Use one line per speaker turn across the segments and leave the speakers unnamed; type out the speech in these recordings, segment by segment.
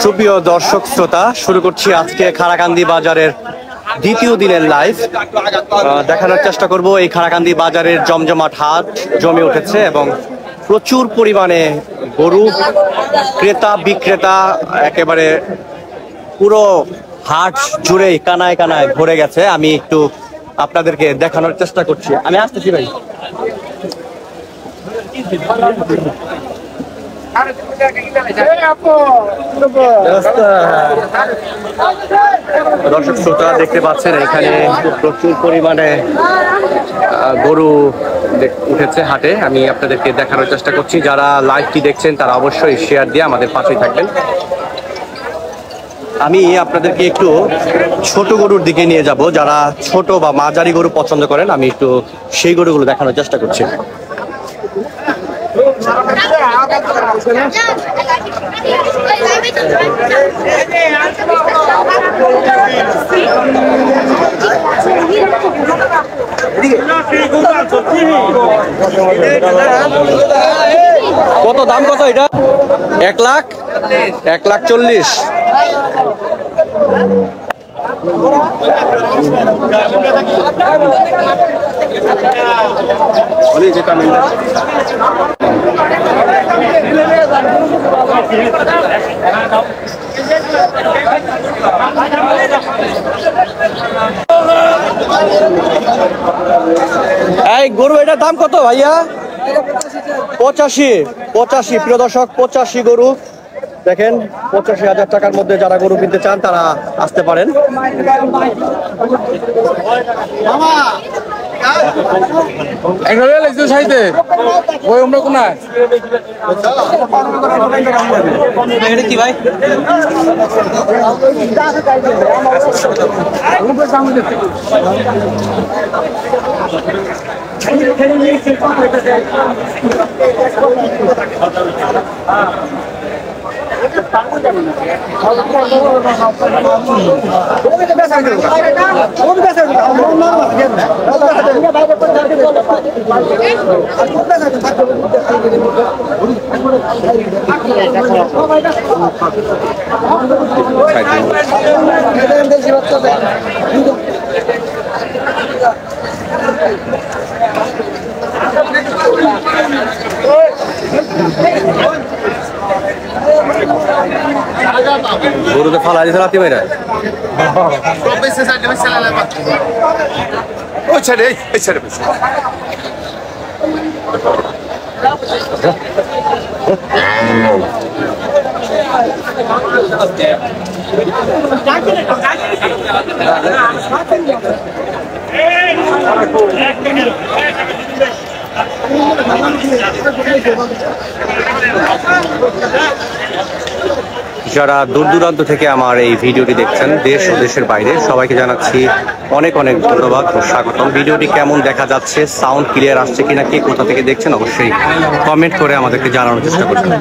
সুপ্রিয় দর্শক শ্রোতা, শুরু করছি আজকে খারাকান্দি বাজারের দ্বিতীয় দিনের লাইভ। দেখানোর চেষ্টা করব এই খারাকান্দি বাজারের জমজমাট হাট জমে উঠেছে এবং প্রচুর পরিমাণে গরু ক্রেতা বিক্রেতা একেবারে পুরো হাট জুড়েই কানায় কানায় ভরে গেছে। আমি একটু আপনাদেরকে দেখানোর চেষ্টা করছি। আমি আসতেছি ভাই। দর্শক শ্রোতা দেখতে পাচ্ছেন এখানে প্রচুর পরিমাণে গরু উঠেছে হাটে। আমি আপনাদেরকে দেখানোর চেষ্টা করছি। যারা লাইভটি দেখছেন তারা অবশ্যই শেয়ার দিয়ে আমাদের পাশেই থাকবেন। আমি আপনাদেরকে একটু ছোট গরুর দিকে নিয়ে যাব। যারা ছোট বা মাঝারি গরু পছন্দ করেন আমি একটু সেই গরুগুলো দেখানোর চেষ্টা করছি। কত দাম কত এটা? 1,40,000। এই গরু এটার দাম কত ভাইয়া? 85। প্রিয় দর্শক, 85 গরু। দেখেন 85,000 টাকার মধ্যে যারা গরু কিনতে চান তারা আসতে পারেন। কি ভাই গরুতে ফালা দিছে রাতে মেরা যারা দূর দূরান্ত থেকে আমার এই ভিডিওটি দেখছেন, দেশ ও দেশের বাইরে, সবাইকে জানাচ্ছি অনেক অনেক ধন্যবাদ ও স্বাগতম। ভিডিওটি কেমন দেখা যাচ্ছে, সাউন্ড ক্লিয়ার আসছে কিনা, কে কোথা থেকে দেখছেন অবশ্যই কমেন্ট করে আমাদেরকে জানানোর চেষ্টা করবেন।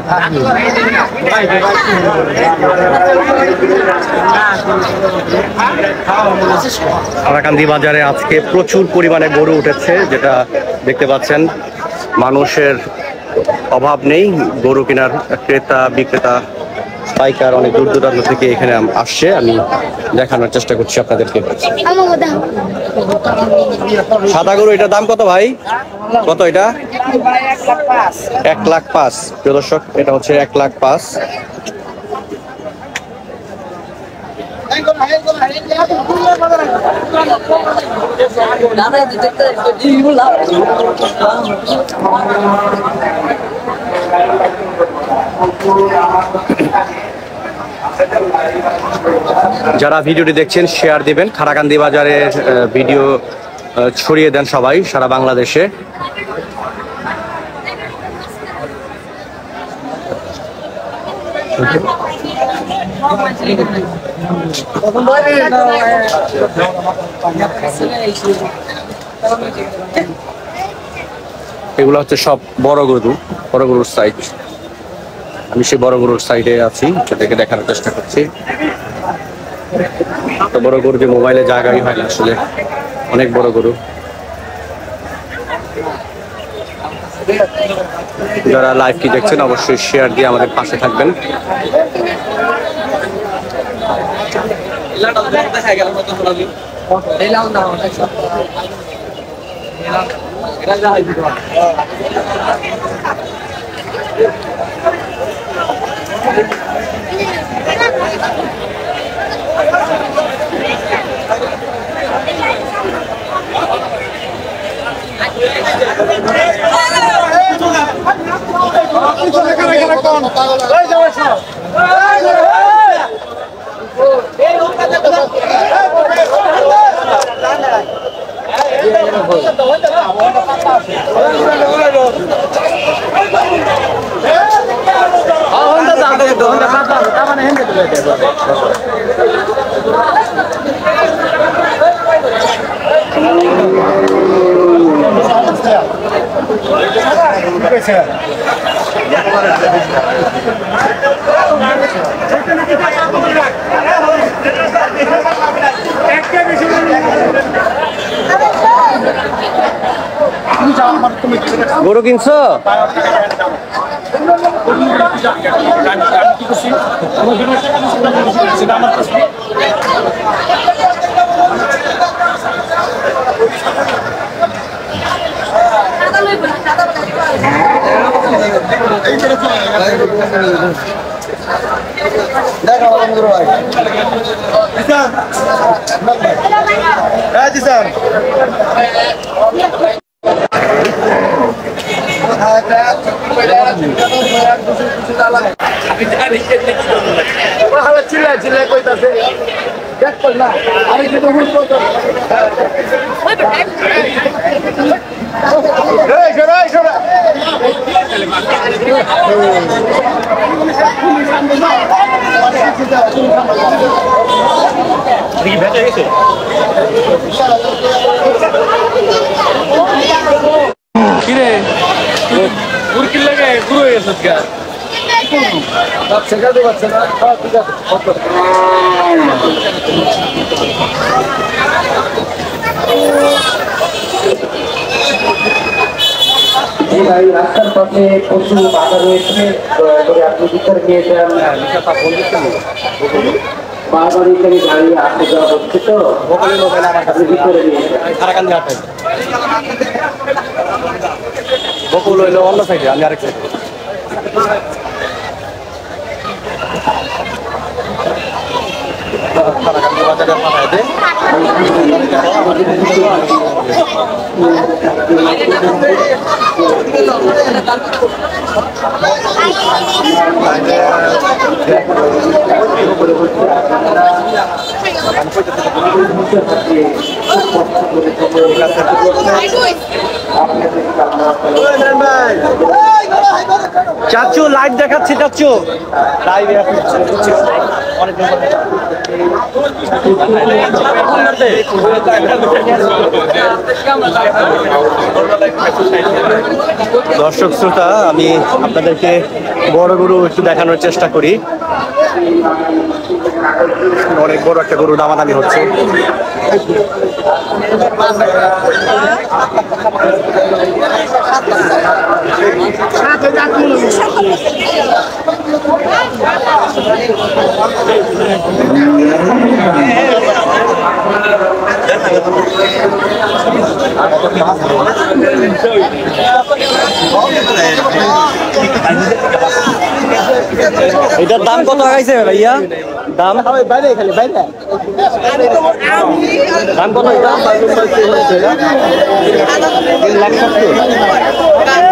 খারাকান্দি বাজারে আজকে প্রচুর পরিমাণে গরু উঠেছে, যেটা দেখতে পাচ্ছেন। মানুষের অভাব নেই, গরু কেনার ক্রেতা বিক্রেতা পাইকার অনেক দূর দূরান্ত থেকে এখানে আসছে। আমি দেখানোর চেষ্টা করছি আপনাদেরকে। সাদা গরু এটার দাম কত ভাই? কত এটা? 1,05,000। প্রিয় দর্শক, এটা হচ্ছে 1,05,000। যারা ভিডিওটি দেখছেন শেয়ার দিবেন। খারাকান্দি বাজারের ভিডিও ছড়িয়ে দেন সবাই সারা বাংলাদেশে। এগুলো হচ্ছে সব বড় গরুর সাইজ। আমি সেই বড় গরুর সাইডে আছি, সেটাকে দেখানোর চেষ্টা করছি। তো বড় গরু যে মোবাইলে জায়গাই হয় না, আসলে অনেক বড় গরু। যারা লাইভটি দেখছেন অবশ্যই শেয়ার দিয়ে আমাদের পাশে থাকবেন। গরু কিনছো?
রাস্তার পথে প্রচুর বাধা রয়েছে, আপনি ভিতরে নিয়ে যান। বারবার এখানে গাড়ি আসতে যাওয়া হচ্ছে, তো আপনি ভিতরে নিয়ে যান।
বকুল হইলো অন্য সাইডে, আমি আরেক সাইডে। বাজারে পাঠায় দে। চাচু লাইভ দেখাচ্ছি, চাচু লাইভ দর্শক শ্রোতা, আমি আপনাদেরকে বড় গরু একটু দেখানোর চেষ্টা করি। অনেক বড় একটা গরু দামাদামি হচ্ছে। এটার দাম কত হয়েছে ভাইয়া? দাম বাইরে খালি বাইরে দাম কত?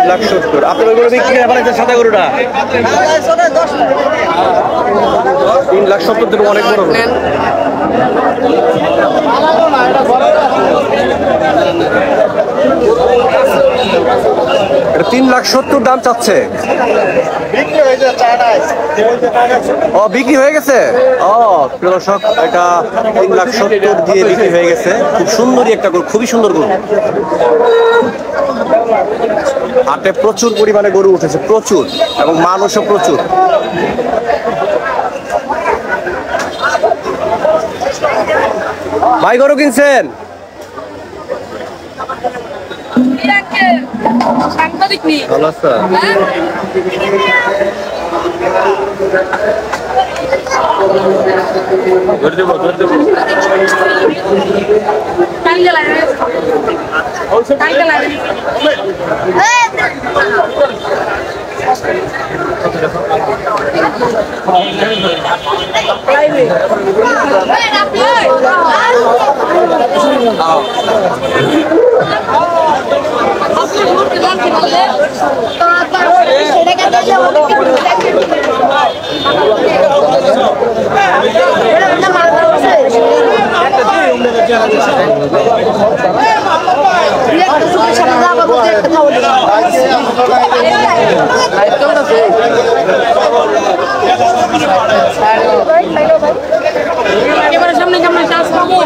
1,70,000। আপনার গরু বিক্রি করে সাদা গরুটা 3,70,000 অনেক বড়। এটা 3,70,000 দাম চাচ্ছে। ও বিক্রি হয়ে গেছে। ও প্রিয় দর্শক, এটা 3,70,000 দিয়ে বিক্রি হয়ে গেছে। খুব সুন্দরই একটা গরু, খুবই সুন্দর গরু। হাটে প্রচুর পরিমাণে গরু উঠেছে, প্রচুর, এবং মানুষও প্রচুর। ভাই গরু কিনছেন?
সাংবাদিক নি
ভালো আছে? ধরে দেবো
কালকে লাগে কালকে লাগে এবারে সামনে সামনে চাষ পাবো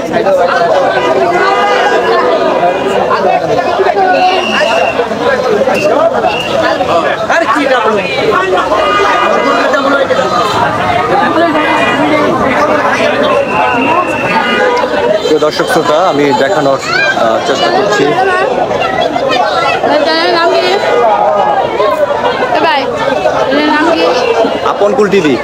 আর কি
দর্শক শ্রোতা, আমি দেখানোর চেষ্টা করছি। আপন কুল টিভি।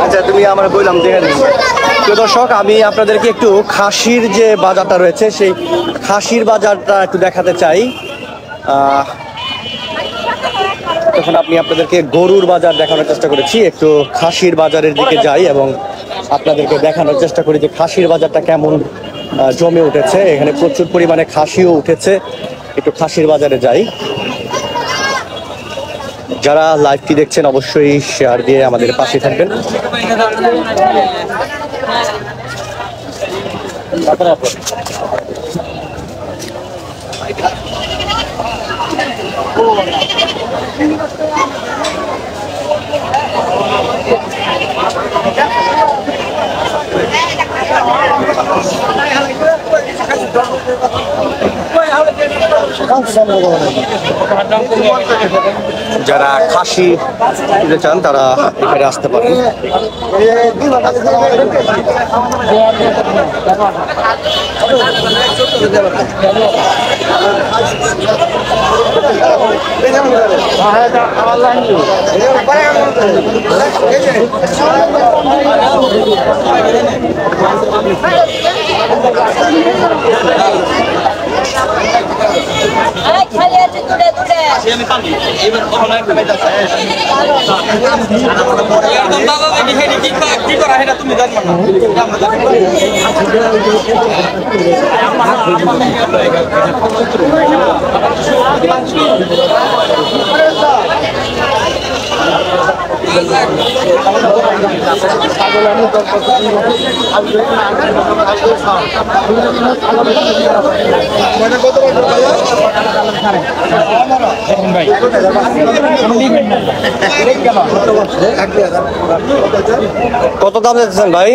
আচ্ছা, তুমি আমার বললাম দেখে নিন। প্রিয় দর্শক, আমি আপনাদেরকে একটু খাসির যে বাজারটা রয়েছে সেই খাসির বাজারটা একটু দেখাতে চাই। তখন আপনাদেরকে গরুর বাজার দেখানোর চেষ্টা করেছি, একটু খাসির বাজারের দিকে যাই এবং আপনাদেরকে দেখানোর চেষ্টা করি যে খাসির বাজারটা কেমন জমে উঠেছে। এখানে প্রচুর পরিমাণে খাসিও উঠেছে। একটু খাসির বাজারে যাই। যারা লাইভটি দেখছেন অবশ্যই শেয়ার দিয়ে আমাদের পাশে থাকবেন। যারা খাসি নিতে চান তারা এখানে আসতে পারেন। কত দাম যাচ্ছেন ভাই?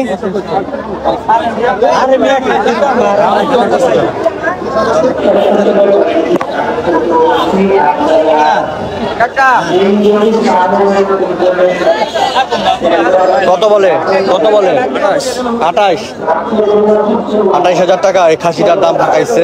কত বলে 28,000 টাকা এই খাসিটার দাম ঢাকাইছে।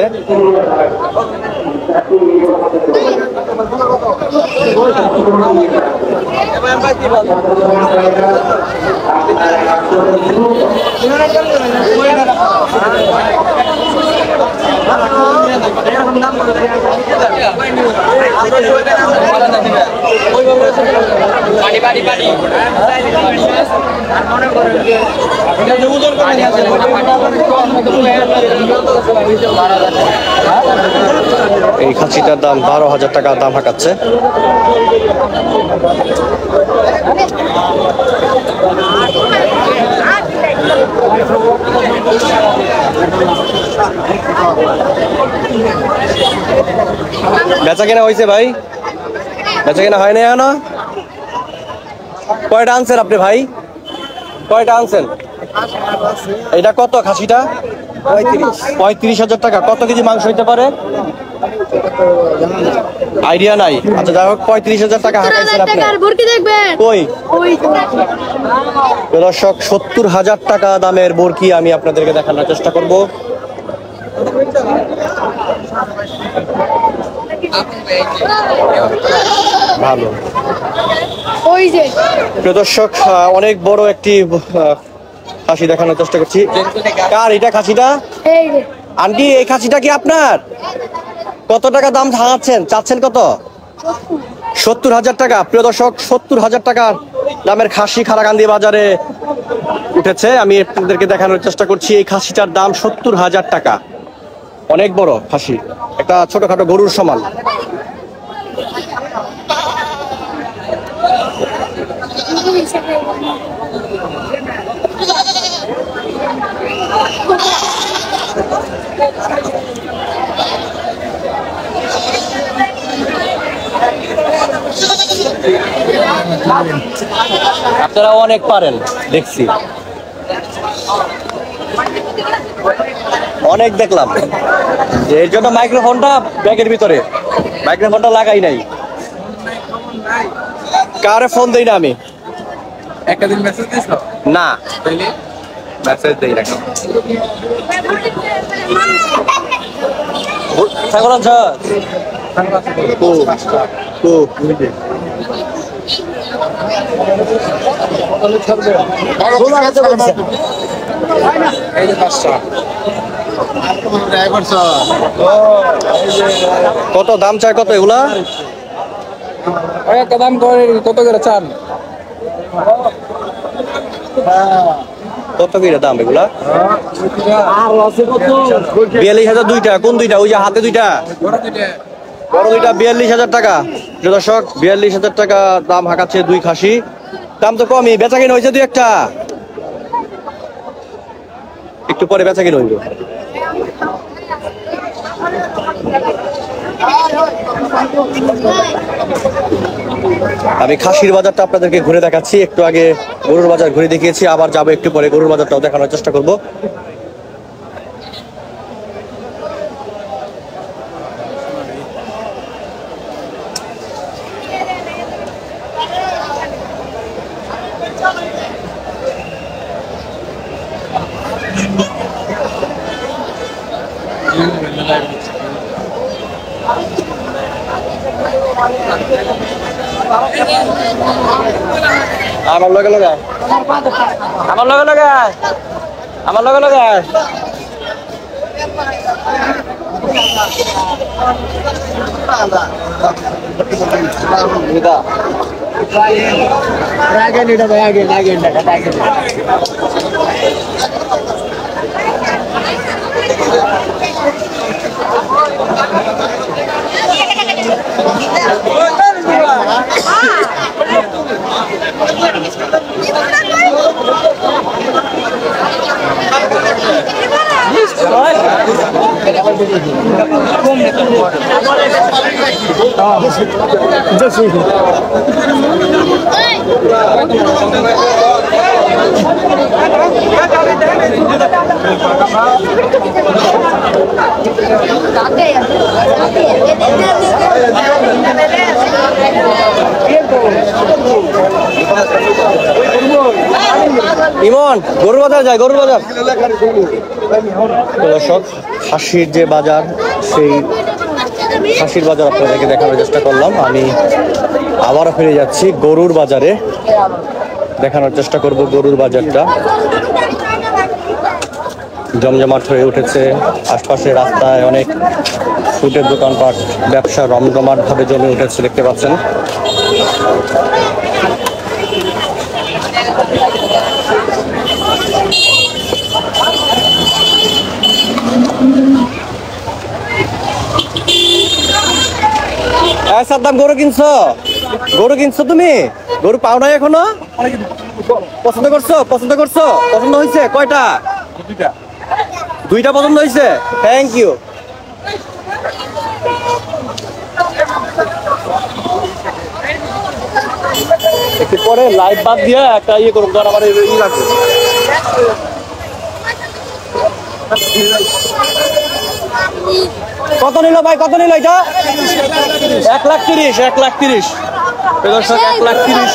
এই খাসিটার দাম 12,000 টাকা দাম হাঁকাচ্ছে। বেচা কেনা হয়েছে ভাই? বেচা কেনা হয় না এখনো? কয়টা আনছেন আপনি ভাই? কয়টা আনছেন? এটা কত খাসিটা? 35,000 টাকা। কত কেজি মাংস হইতে পারে? আইডিয়া নাই। আচ্ছা যাই হোক 35,000 টাকা হাঁকাইছেন আপনি। কই দর্শক 70,000 টাকা দামের বরকি আমি আপনাদেরকে দেখানোর চেষ্টা করব। ভালো প্রিয় দর্শক, অনেক বড় একটি খাসি দেখানোর চেষ্টা করছি। কার এটা খাসিটা? আন্টি এই খাসিটা কি আপনার? কত টাকা দাম চাচ্ছেন কত? 70,000 টাকা। প্রিয় দর্শক 70,000 টাকা দামের খাসি খারাকান্দি বাজারে উঠেছে। আমি আপনাদেরকে দেখানোর চেষ্টা করছি। এই খাসিটার দাম 70,000 টাকা। অনেক বড় খাসি, একটা ছোটখাটো গরুর সমান। আপনারা অনেক পারেন দেখছি, অনেক দেখলাম। এর জন্য মাইক্রোফোনটা ব্যাগের ভিতরে, মাইক্রোফোনটা লাগাই নাই। কারে ফোন দেই না আমি?
একটা দিন মেসেজ দিছ
না,
তাইলে মেসেজ দেই রাখো।
ছাগল আনছ?
এই যে 5টা
কত দাম চাই? কত এগুলা?
একটা দাম করে কত করে চান?
কত করে দাম এগুলা? 42,000 দুইটা। কোন দুইটা? ওই যে হাতে দুইটা বড় দুইটা 42,000 টাকা। দর্শক 42,000 টাকা দাম হাঁকাচ্ছে দুই খাসি। দাম তো কমই, বেচা কিনা হয়েছে দুই একটা, একটু পরে বেচা কিনা হইব। আমি খাসির বাজারটা আপনাদেরকে ঘুরে দেখাচ্ছি। একটু আগে গরুর বাজার ঘুরে দেখিয়েছি, আবার যাবো একটু পরে গরুর বাজারটাও দেখানোর চেষ্টা করব। আমার লগে লগে আমার লগে লগে আমার লগে লগে ইমন গরুর বাজার যায়, গরুর বাজার। দর্শক খাসির যে বাজার, সেই খাসির বাজার আপনাদেরকে দেখানোর চেষ্টা করলাম। আমি আবারও ফিরে যাচ্ছি গরুর বাজারে, দেখানোর চেষ্টা করব গরুর বাজারটা। জমজমাট হয়ে উঠেছে, আশপাশে রাস্তায় অনেক ফুটের দোকানপাট, ব্যবসা রমজমাট ভাবে জমে উঠেছে, দেখতে পাচ্ছেন। সাদ্দাম গরু কিনছো? গরু কিনছো তুমি? গরু পাও নাই এখনো? পছন্দ করছো? পছন্দ করছো? পছন্দ হয়েছে? কয়টা? দুইটা পছন্দ হয়েছে। Thank you. একটু পরে লাইভ বাদ দিয়ে একটা ইয়ে করুন, ধর আমার ই লাগবে। কত নিল ভাই, কত নিল এটা? 1,30,000, 1,30,000। দর্শক 1,30,000।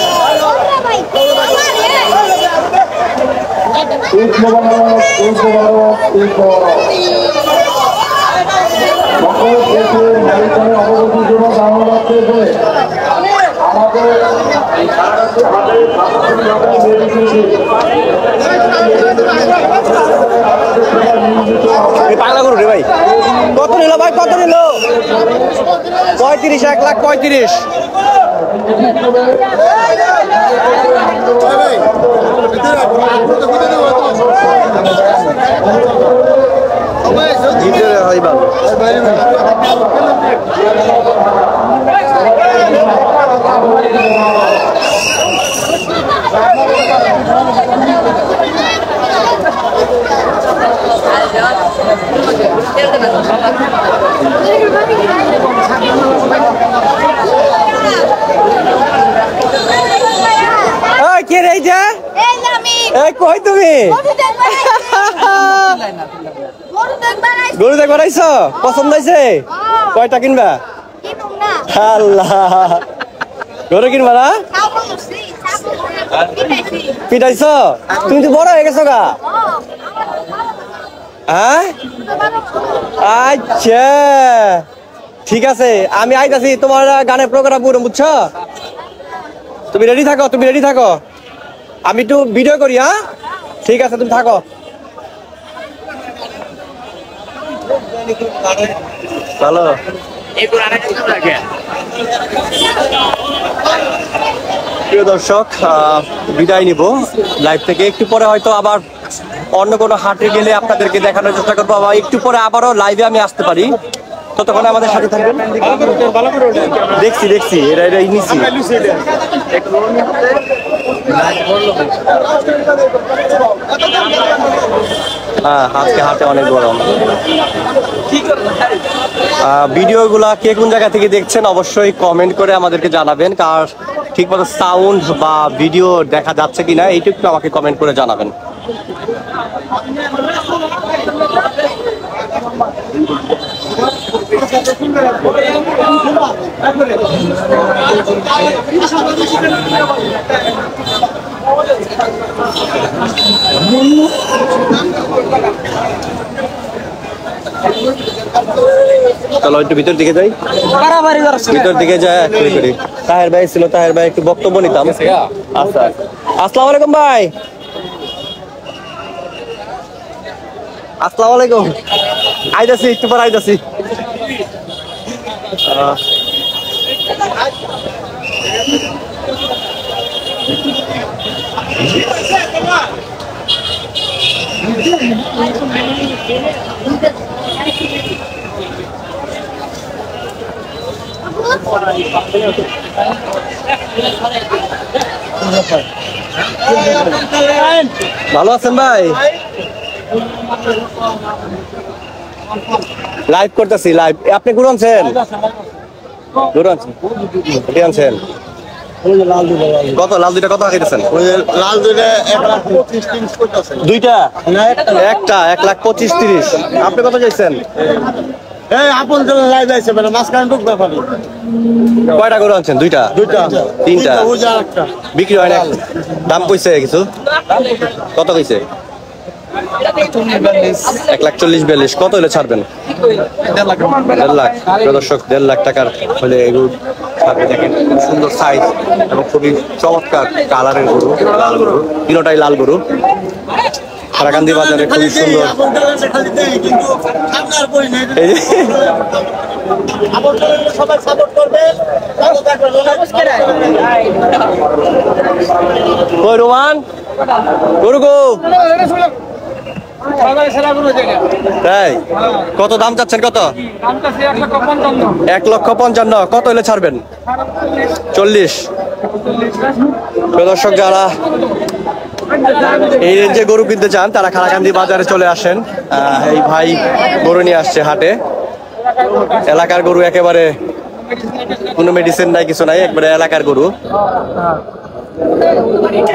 পাগলা গরু রে ভাই। কত নিল ভাই, কত নিল? 35, 1,35,000। কে রে এইটা? এই কই তুমি? গরু দেখবার আইছো? পছন্দ হয়েছে? কয়টা কিনবা? আল্লাহ, গরু কিনবা না? পিটাইছো? তুমি তো বড় হয়ে গেছো গা। হ্যাঁ, আচ্ছা ঠিক আছে, আমি আইতাছি। তোমার গানের প্রোগ্রাম করবো, বুঝছো? তুমি রেডি থাকো, তুমি রেডি থাকো, আমি একটু ভিডিও করি। হ্যাঁ ঠিক আছে, তুমি থাকো। ভালো। প্রিয় দর্শক, বিদায় নিব লাইভ থেকে। একটু পরে হয়তো আবার অন্য কোনো হাটে গেলে আপনাদেরকে দেখানোর চেষ্টা করবো, আবার একটু পরে আবারও লাইভে আমি আসতে পারি। ততক্ষণ আমাদের সাথে থাকবেন। দেখছি দেখছি, এটা নিচ্ছি। হ্যাঁ, আজকে হাটে অনেক গরম। ভিডিওগুলা কে কোন জায়গা থেকে দেখছেন অবশ্যই কমেন্ট করে আমাদেরকে জানাবেন। কার ঠিকমতো সাউন্ড বা ভিডিও দেখা যাচ্ছে কিনা এইটা একটু আমাকে কমেন্ট করে জানাবেন। চলো একটু ভিতর দিকে যাই, ভিতর দিকে যাই। তাহের ভাই ছিল, তাহের ভাই একটু বক্তব্য নিতাম। আচ্ছা, আসসালামু আলাইকুম ভাই। আসসালামু আলাইকুম। আইতাছি, একটু পর আইতাছি। ভালো আছেন ভাই? লাইভ করতেছি, লাইভ। আপনি গরু আনছেন? গরু আনছেন, আনছেন কত? লাল দুইটা কত খাইতেছেন?
লাল দুইটা 1,25,000
দুইটা একটা 1,25,000। আপনি কত চাইছেন?
এই আপন জন লাইভ আইছে মানে মাঝখানে ঢুক ব্যাপারে।
কয়টা গরু আনছেন? দুইটা, তিনটা বিক্রি হয় না? দাম কইছে কিছু? কত কইছে? 1,40,000-42,000। কত হলে ছাড়বেন? 1.5 লাখ। দর্শক 1.5 লাখ টাকার হলে এগুলো ছাড়বে। দেখেন খুব সুন্দর সাইজ এবং খুবই চমৎকার কালারের গরু, লাল গরু, তিনটাই লাল গরু। খারাকান্দি বাজারে খুবই সুন্দর। কই রোমান গরু গো? তাই? কত দাম চাচ্ছেন? কত? 1,55,000। কত হলে ছাড়বেন? 40। দর্শক, যারা এই রেঞ্জে গরু কিনতে চান তারা খারাকান্দি বাজারে চলে আসেন। এই ভাই গরু নিয়ে আসছে হাটে। এলাকার গরু, একেবারে কোনো মেডিসিন নাই, কিছু নাই, একবারে এলাকার গরু।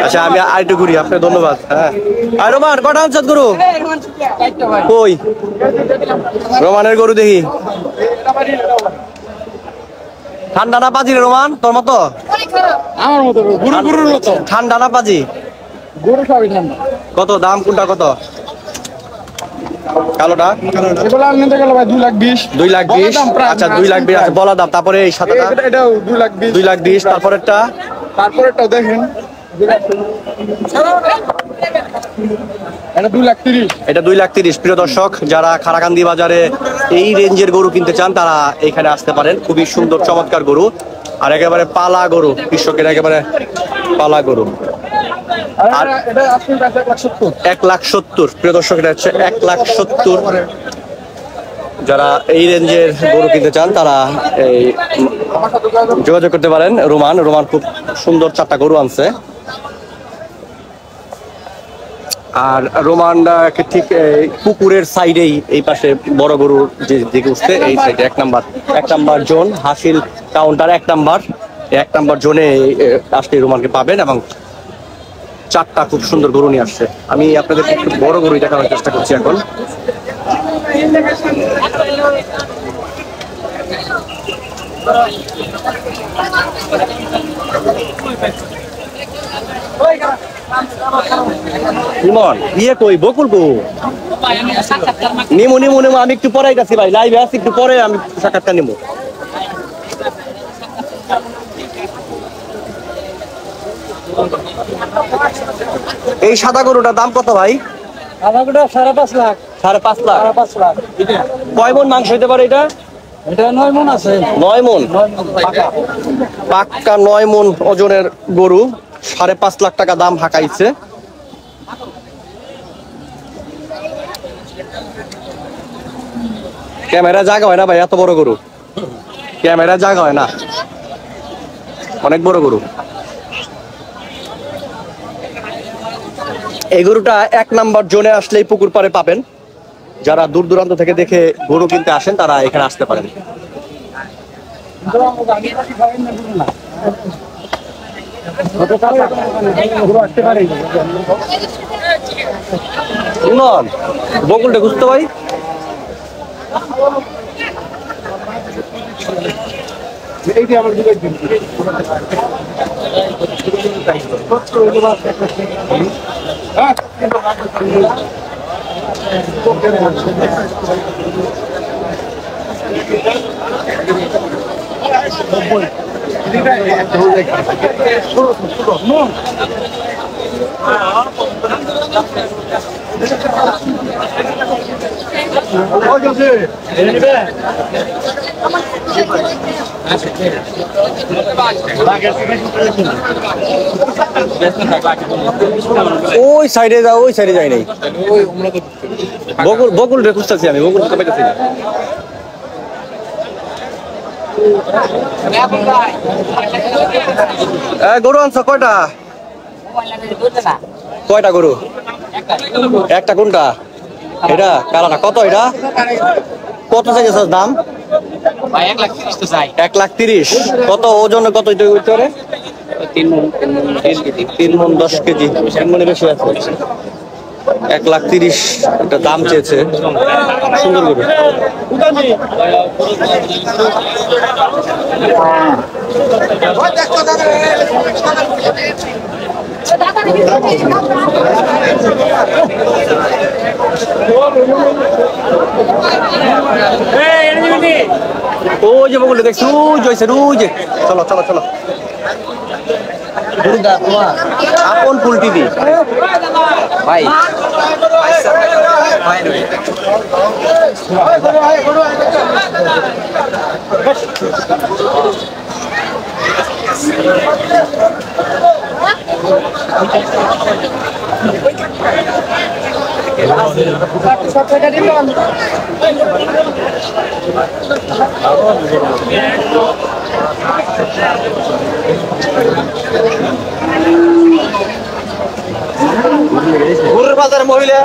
আচ্ছা আমি আরেকটু ঘুরি, আপনাকে ধন্যবাদ। হ্যাঁ আর রোমান কটা আনসার গরু কই? রোমানের গরু দেখি। ঠান্ডা না পাজি রে রোমান তোর মতো?
আমার মতো গুরু গুরুর মতো।
ঠান্ডা না পাজি?
গরু সবই ঠান্ডা।
কত দাম কোনটা কত? কালোটা
এগুলো আমি নিতে গেলে ভাই 2,20,000।
2,20,000। আচ্ছা 2,20,000 আচ্ছা বলা দাম। তারপরে এই সাদাটা
এটাও 2,20,000।
2,20,000। তারপরেরটা
তারপরেরটাও দেখেন এটা 2,30,000।
এটা 2,30,000। প্রিয় দর্শক, যারা খারাকান্দি বাজারে এই রেঞ্জের গরু কিনতে চান তারা এখানে আসতে পারেন। খুবই সুন্দর চমৎকার গরু, আর একেবারে পালা গরু, কৃষকের একেবারে পালা গরু।
আর এটা আপনার কাছে 1,70,000।
1,70,000। প্রিয় দর্শক, এটা হচ্ছে 1,70,000। যারা এই রেঞ্জের গরু কিনতে চান তারা এই যোগাযোগ করতে পারেন। রোমান খুব সুন্দর 4টা গরু আনছে। আর রোমান ঠিক পুকুরের সাইডেই এই পাশে বড় গরুর যে দিকে উঠছে এই সাইডে 1 নাম্বার জোন, হাসিল কাউন্টার 1 নাম্বার জোনে আসলে রোমানকে পাবেন। এবং 4টা খুব সুন্দর গরু নিয়ে আসছে। আমি আপনাদের একটু বড় গরুই দেখানোর চেষ্টা করছি এখন। ইয়ে কই বকুল গো নিমু আমি একটু পরে আইতাছি ভাই, লাইভে আছি, একটু পরে আমি সাক্ষাৎকার নিবো। এই সাদা গরুটার দাম কত ভাই?
সাদা গরুটা 5.5 লাখ।
5.5 লাখ।
5.5 লাখ।
কয় মন মাংস হইতে পারে এটা?
এটা 9 মণ আছে।
9 মন পাক্কা 9 মন ওজনের গরু। 5.5 লাখ টাকা দাম হাঁকাইছে। ক্যামেরা জায়গা হয় না ভাই, এত বড় গরু ক্যামেরা জায়গা হয় না, অনেক বড় গরু। এই গরুটা 1 নাম্বার জোনে আসলেই পুকুর পাড়ে পাবেন। যারা দূর দূরান্ত থেকে দেখে গরু কিনতে আসেন তারা এখানে আসতে পারেন। বকুলটা বুঝতে ভাই
এইটা আমার দিকে দিন।
ওই সাইডে যাই নাই। বকুল রে খুঁজতেছি আমি, বকুল খুঁজতে পাইতেছি না। গরু আনছো কয়টা? কয়টা গরু? একটা। কোনটা এটা? কালাটা কত? এটা কত চাইছে দাম?
1,30,000 তো চাই।
1,30,000। কত ওজন? কত 3 মন 10 কেজি। 3 মনে বেশি আছে। 1,30,000 এটা দাম চেয়েছে। সুন্দর গরু। ওই যে বকুল দেখছি, ওই যে চলো আপন ফুল টিভি ভাই। গরুর বাজার মহিলা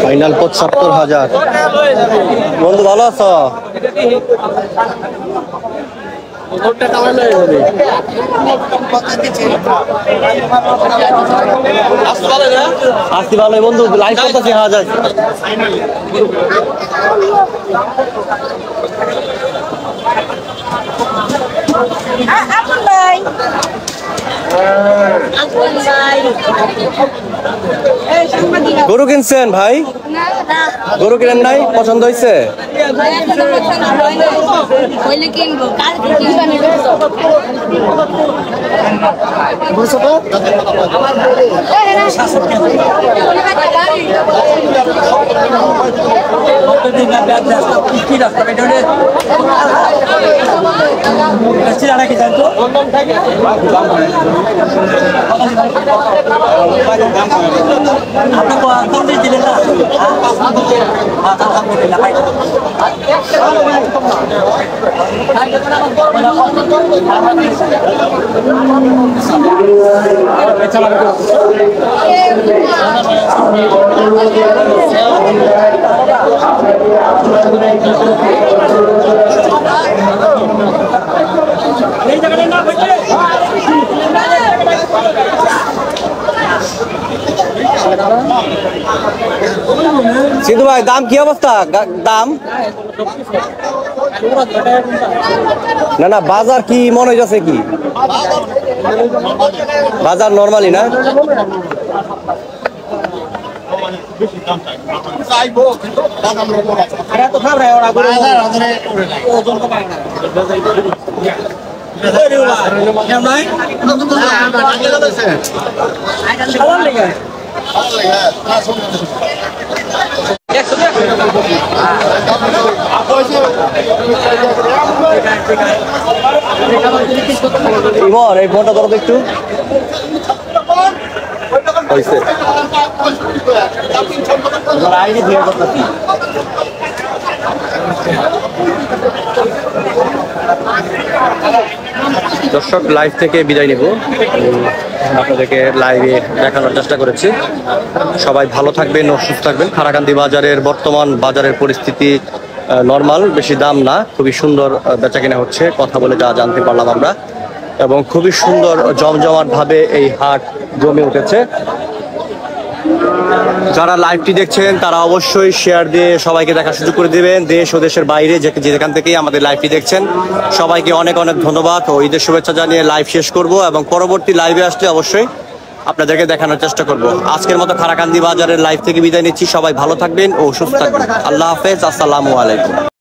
ফাইনাল ৭৫,০০০। বন্ধু ভালো আছো? আসতে ভালো বন্ধু, লাইভ করতেছি। হ্যাঁ যায়
আপন ভাই আপন ভাই এই সাংবাদিক
গরু কিনছেন ভাই?
না না
গরু কিনেন নাই? পছন্দ হয়েছে?
হইলে কিনবো কাল কিনবানি
সিধু ভাই দাম কি অবস্থা? দাম না না, বাজার কি মনে হইতেছে? কি বাজার নরমালি না? ইমর এই ফোনটা ধরো তো একটু। হয়েছে দর্শক, লাইভ থেকে বিদায় নিব। আপনাদেরকে লাইভে দেখানোর চেষ্টা করেছি। সবাই ভালো থাকবেন ও সুস্থ থাকবেন। খারাকান্দি বাজারের বর্তমান বাজারের পরিস্থিতি নরমাল, বেশি দাম না, খুবই সুন্দর বেচাকেনা হচ্ছে, কথা বলে যা জানতে পারলাম আমরা। এবং খুবই সুন্দর জমজমাট ভাবে এই হাট জমে উঠেছে। যারা লাইভটি দেখছেন তারা অবশ্যই শেয়ার দিয়ে সবাইকে দেখার সুযোগ করে দিবেন। দেশ ও দেশের বাইরে যেখান থেকেই আমাদের লাইভটি দেখছেন সবাইকে অনেক অনেক ধন্যবাদ ও ঈদের শুভেচ্ছা জানিয়ে লাইভ শেষ করব এবং পরবর্তী লাইভে আসলে অবশ্যই আপনাদেরকে দেখানোর চেষ্টা করব। আজকের মতো খারাকান্দি বাজারের লাইভ থেকে বিদায় নিচ্ছি। সবাই ভালো থাকবেন ও সুস্থ থাকবেন। আল্লাহ হাফেজ, আসসালামু আলাইকুম।